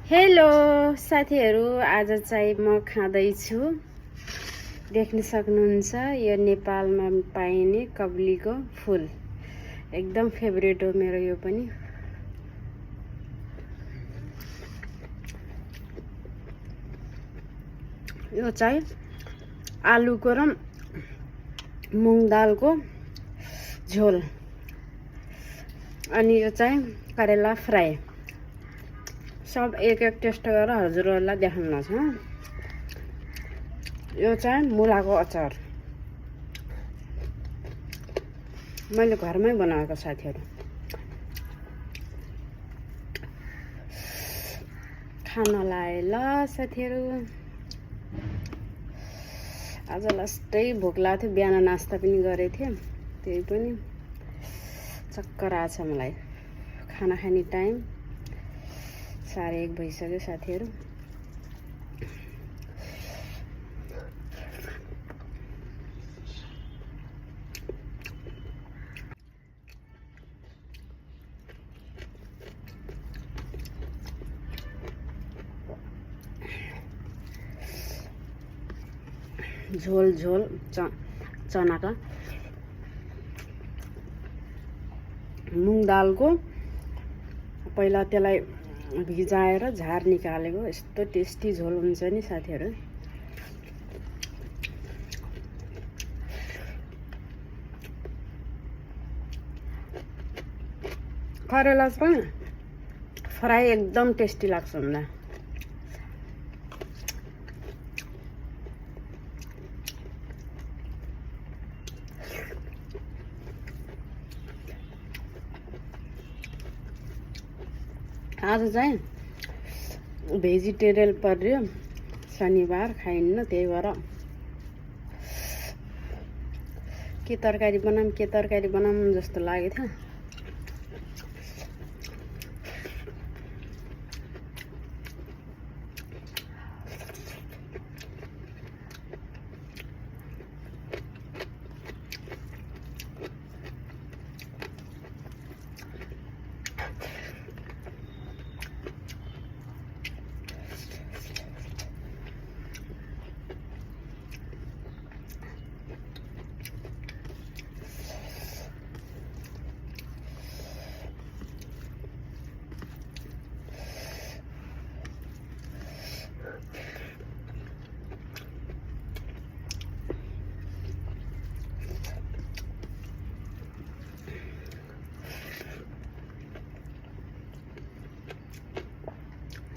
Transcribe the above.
Hello साथीहरू, आज चाहिँ म खाँदैछु। देख्न सक्नुहुन्छ यो नेपालमा पाइने कब्लीको फुल एकदम फेभरेट हो मेरो। यो पनि यो चाहिँ आलुको र मुङ दालको झोल, अनि यो चाहिँ करेला फ्राई। सब एक एक टेस्ट गरेर हजुरहरूलाई देखाउन छ। यो चाहिँ मुलाको अचार मैले घरमै बनाएको साथीहरू। खाना लाए ल साथीहरू। आज लास्टै भोक लाग्थ्यो, बिहान नास्ता पनि गरेको थिएँ, त्यही पनि चक्कर आछ मलाई। खाना खाने टाइम 1:30 भइसक्यो साथीहरू। झोल झोल चनाका मुङ दालको पहिला त्यसलाई भिजाएर झार निकालेको। यस्तो टेस्टी झोल हुन्छ नि साथीहरू। करेला पनि फ्राई एकदम टेस्टी लाग्छ मलाई। आज चाहिँ भेजिटेरियन पर्यो, शनिबार खाइन्न, त्यही भएर के तरकारी बनाऊँ जस्तो लागेको थियो।